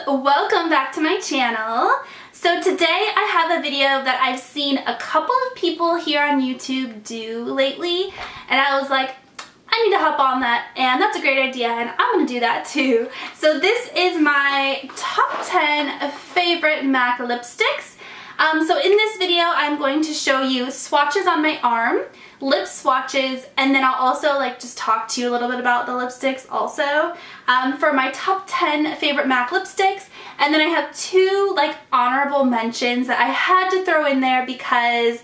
welcome back to my channel. So today I have a video that I've seen a couple of people here on YouTube do lately, and I was like, I need to hop on that, and that's a great idea, and I'm gonna do that too. So this is my top 10 favorite MAC lipsticks. So in this video I'm going to show you swatches on my arm, lip swatches, and then I'll also just talk to you a little bit about the lipsticks also for my top 10 favorite MAC lipsticks. And then I have two honorable mentions that I had to throw in there because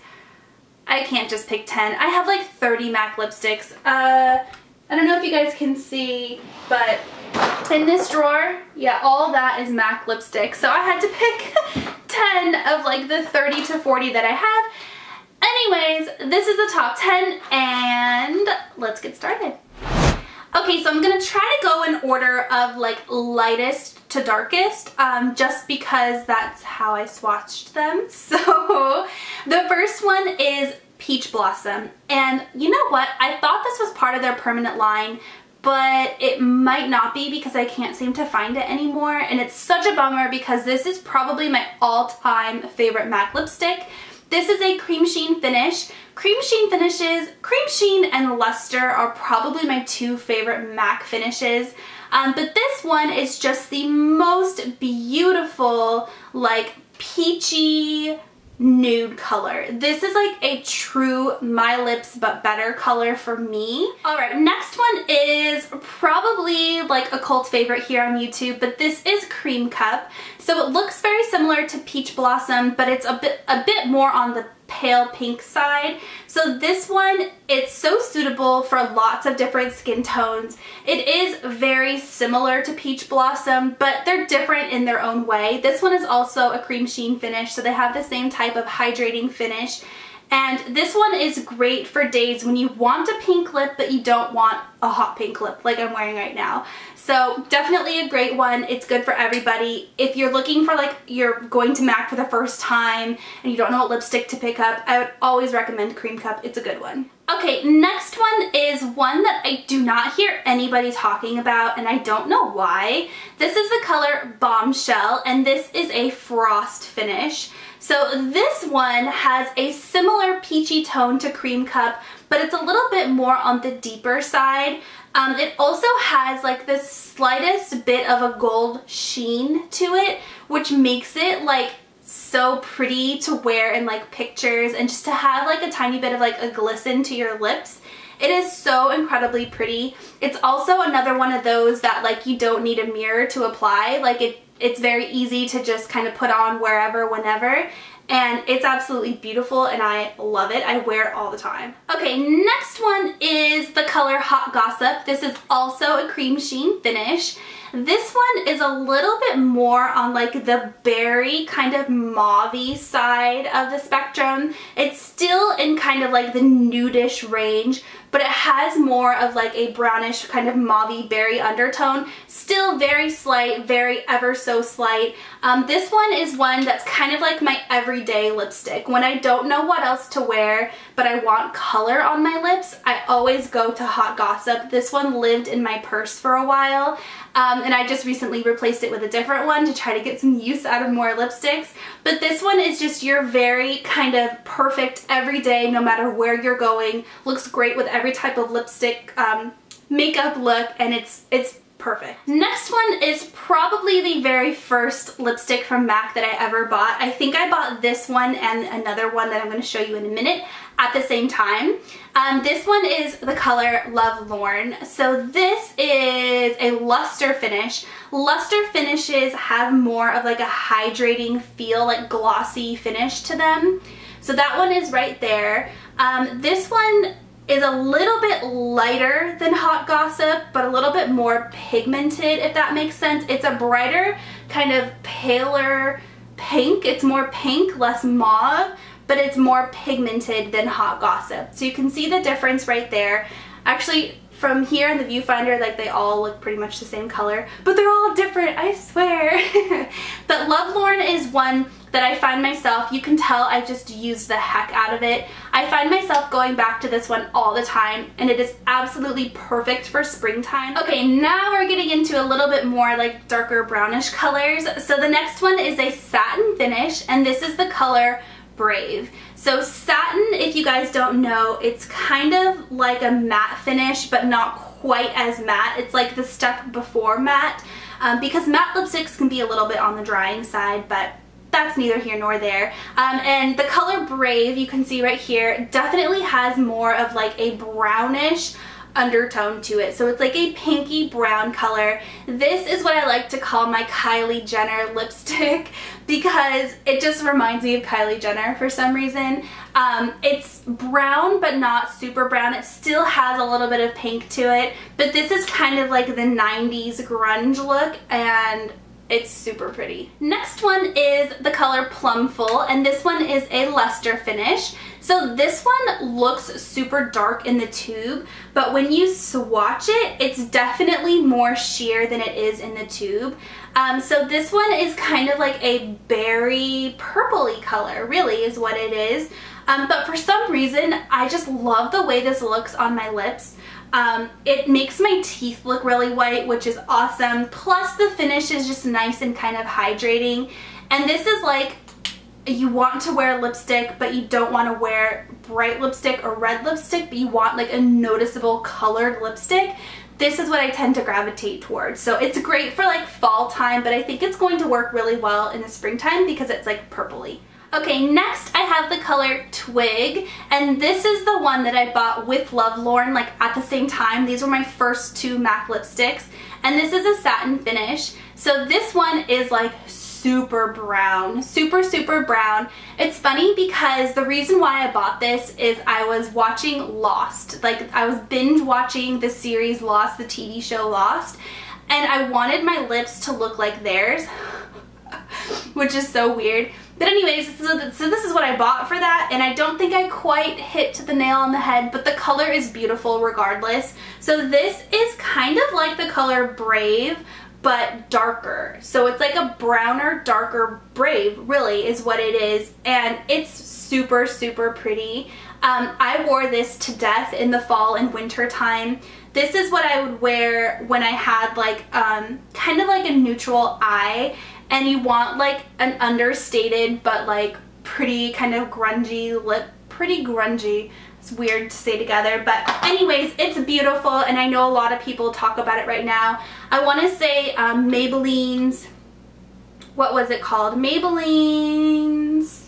I can't just pick 10. I have 30 MAC lipsticks. I don't know if you guys can see, but in this drawer, yeah, all that is MAC lipstick. So I had to pick 10 of the 30 to 40 that I have. Anyways, this is the top 10 and let's get started. Okay, so I'm gonna try to go in order of lightest to darkest, just because that's how I swatched them. So the first one is Peach Blossom, and you know what? I thought this was part of their permanent line, but it might not be because I can't seem to find it anymore, and it's such a bummer because this is probably my all-time favorite MAC lipstick. This is a cream sheen finish. Cream sheen finishes, cream sheen and luster are probably my two favorite MAC finishes, but this one is just the most beautiful, peachy nude color. This is a true My Lips But Better color for me. Alright, next one is probably a cult favorite here on YouTube, but this is Cream Cup. So it looks very similar to Peach Blossom, but it's a bit more on the pale pink side. So this one, it's so suitable for lots of different skin tones. It is very similar to Peach Blossom, but they're different in their own way. This one is also a cream sheen finish, so they have the same type of hydrating finish. And this one is great for days when you want a pink lip but you don't want a hot pink lip like I'm wearing right now. So definitely a great one. It's good for everybody. If you're looking for you're going to MAC for the first time and you don't know what lipstick to pick up, I would always recommend Cream Cup. It's a good one. Okay, next one is one that I do not hear anybody talking about, and I don't know why. This is the color Bombshell, and this is a frost finish. So this one has a similar peachy tone to Cream Cup, but it's a little bit more on the deeper side. It also has the slightest bit of a gold sheen to it, which makes it so pretty to wear in pictures, and just to have a tiny bit of a glisten to your lips. It is so incredibly pretty. It's also another one of those that you don't need a mirror to apply. It's very easy to just kind of put on wherever, whenever, and it's absolutely beautiful and I love it. I wear it all the time. Okay, next one is the color Hot Gossip. This is also a cream sheen finish. This one is a little bit more on the berry kind of mauve-y side of the spectrum. It's still in kind of the nudish range, but it has more of a brownish kind of mauve-y berry undertone. Still very slight, very ever so slight. This one is one that's kind of my everyday lipstick. When I don't know what else to wear, but I want color on my lips, I always go to Hot Gossip. This one lived in my purse for a while. And I just recently replaced it with a different one to try to get some use out of more lipsticks. But this one is just your very kind of perfect everyday, no matter where you're going. Looks great with every type of lipstick, makeup look, and it's perfect. Next one is probably the very first lipstick from MAC that I ever bought. I think I bought this one and another one that I'm going to show you in a minute at the same time. This one is the color Lovelorn. So this is a luster finish. Luster finishes have more of a hydrating feel, glossy finish to them. So that one is right there. This one is a little bit lighter than Hot Gossip, but a little bit more pigmented, if that makes sense. It's a brighter, kind of paler pink. It's more pink, less mauve, but it's more pigmented than Hot Gossip. So you can see the difference right there. Actually, from here in the viewfinder, they all look pretty much the same color, but they're all different, I swear. But Lovelorn is one that I find myself, you can tell I just used the heck out of it. I find myself going back to this one all the time, and it is absolutely perfect for springtime. Okay, now we're getting into a little bit more like darker brownish colors. So the next one is a satin finish, and this is the color Brave. So satin, if you guys don't know, it's kind of like a matte finish, but not quite as matte. It's like the step before matte, because matte lipsticks can be a little bit on the drying side, but that's neither here nor there. And the color Brave, you can see right here, definitely has more of like a brownish undertone to it. So it's like a pinky brown color. This is what I like to call my Kylie Jenner lipstick because it just reminds me of Kylie Jenner for some reason. It's brown but not super brown. It still has a little bit of pink to it, but this is kind of like the 90s grunge look, and it's super pretty. Next one is the color Plumful, and this one is a luster finish. So this one looks super dark in the tube, but when you swatch it, it's definitely more sheer than it is in the tube. So this one is kind of like a berry purpley color, really is what it is. But for some reason, I just love the way this looks on my lips. It makes my teeth look really white, which is awesome. Plus the finish is just nice and kind of hydrating. And this is like, you want to wear lipstick, but you don't want to wear bright lipstick or red lipstick, but you want like a noticeable colored lipstick. This is what I tend to gravitate towards. So it's great for like fall time, but I think it's going to work really well in the springtime because it's like purpley. Okay, next I have the color Twig, and this is the one that I bought with Lovelorn like at the same time. These were my first two MAC lipsticks, and this is a satin finish. So this one is like super brown, super brown. It's funny because the reason why I bought this is I was watching Lost. Like I was binge watching the series Lost, the TV show Lost, and I wanted my lips to look like theirs, which is so weird. But anyways, so this is what I bought for that, and I don't think I quite hit the nail on the head, but the color is beautiful regardless. So this is kind of like the color Brave, but darker. So it's like a browner, darker Brave, really, is what it is, and it's super pretty. I wore this to death in the fall and winter time. This is what I would wear when I had like kind of like a neutral eye, and you want like an understated but like pretty kind of grungy lip. Pretty grungy. It's weird to say together, but anyways, it's beautiful, and I know a lot of people talk about it right now. I want to say Maybelline's, what was it called? Maybelline's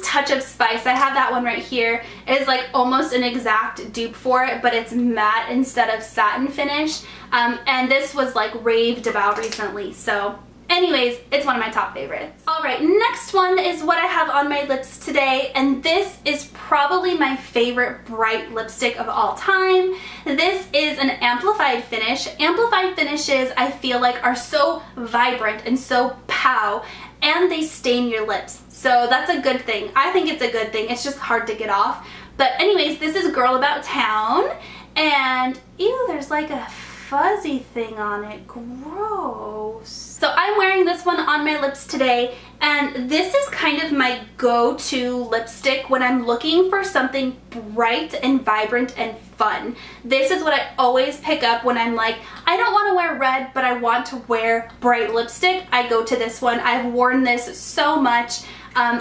Touch of Spice. I have that one right here. It is like almost an exact dupe for it, but it's matte instead of satin finish. And this was like raved about recently, so anyways, it's one of my top favorites. Alright, next one is what I have on my lips today, and this is probably my favorite bright lipstick of all time. This is an amplified finish. Amplified finishes, I feel like, are so vibrant and so pow, and they stain your lips. So that's a good thing. I think it's a good thing. It's just hard to get off. But anyways, this is Girl About Town, and ew, there's like a fuzzy thing on it. Gross. So I'm wearing this one on my lips today, and this is kind of my go-to lipstick when I'm looking for something bright and vibrant and fun. This is what I always pick up when I'm like, I don't want to wear red, but I want to wear bright lipstick. I go to this one. I've worn this so much.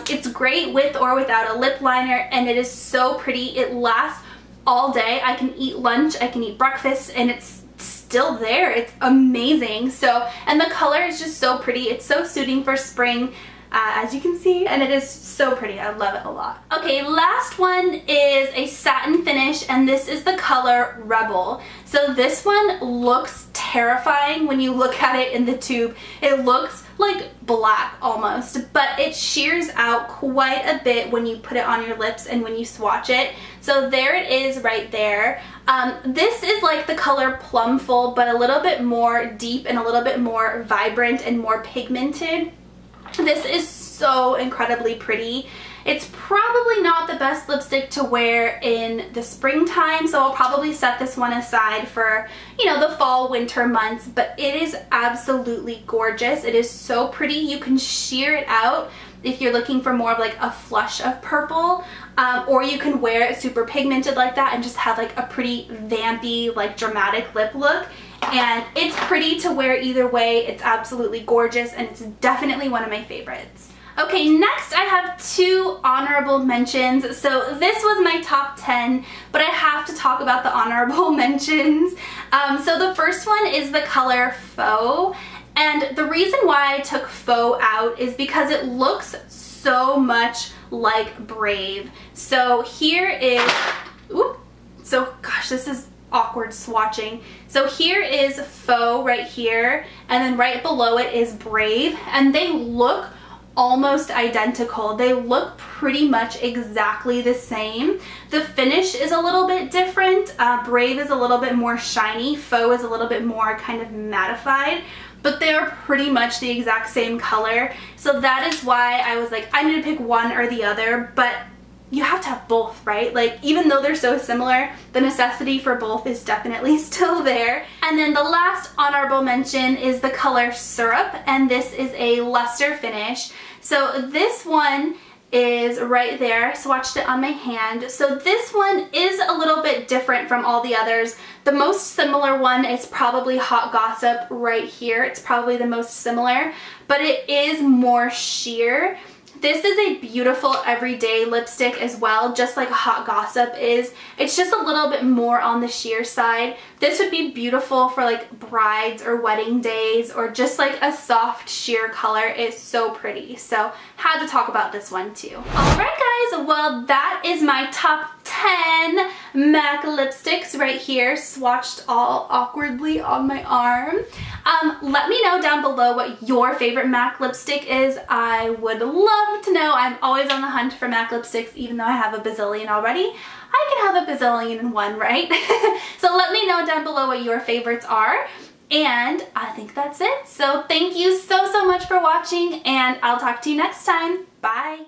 It's great with or without a lip liner, and it is so pretty. It lasts all day. I can eat lunch, I can eat breakfast, and it's still there. It's amazing. So, and the color is just so pretty. It's so suiting for spring, as you can see, and it is so pretty. I love it a lot. Okay, last one is a satin finish, and this is the color Rebel. So this one looks terrifying when you look at it in the tube. It looks like black almost, but it shears out quite a bit when you put it on your lips and when you swatch it. So there it is right there. This is like the color Plumful, but a little bit more deep and a little bit more vibrant and more pigmented. This is so incredibly pretty. It's probably not the best lipstick to wear in the springtime, so I'll probably set this one aside for, you know, the fall, winter months, but it is absolutely gorgeous. It is so pretty. You can sheer it out if you're looking for more of like a flush of purple, or you can wear it super pigmented like that and just have like a pretty vampy, like dramatic lip look. And it's pretty to wear either way. It's absolutely gorgeous, and it's definitely one of my favorites. Okay, next I have 2 honorable mentions. So this was my top 10, but I have to talk about the honorable mentions. So the first one is the color Faux. And the reason why I took Faux out is because it looks so much like Brave. So here is, gosh, this is awkward swatching. So here is Faux right here, and then right below it is Brave, and they look almost identical. They look pretty much exactly the same. The finish is a little bit different. Brave is a little bit more shiny. Faux is a little bit more kind of mattified, but they are pretty much the exact same color. So that is why I was like, I'm gonna pick one or the other, but you have to have both, right? Like, even though they're so similar, the necessity for both is definitely still there. And then the last honorable mention is the color Syrup, and this is a luster finish. So this one is right there, swatched it on my hand. So this one is a little bit different from all the others. The most similar one is probably Hot Gossip right here. It's probably the most similar, but it is more sheer. This is a beautiful everyday lipstick as well, just like Hot Gossip is. It's just a little bit more on the sheer side. This would be beautiful for like brides or wedding days, or just like a soft sheer color. It's so pretty. So had to talk about this one too. Alright guys, well that is my top 10 MAC lipsticks right here, swatched all awkwardly on my arm. Let me know down below what your favorite MAC lipstick is. I would love to know. I'm always on the hunt for MAC lipsticks, even though I have a bazillion already. I can have a bazillion in one, right? So let me know down below what your favorites are. And I think that's it. So thank you so much for watching, and I'll talk to you next time. Bye!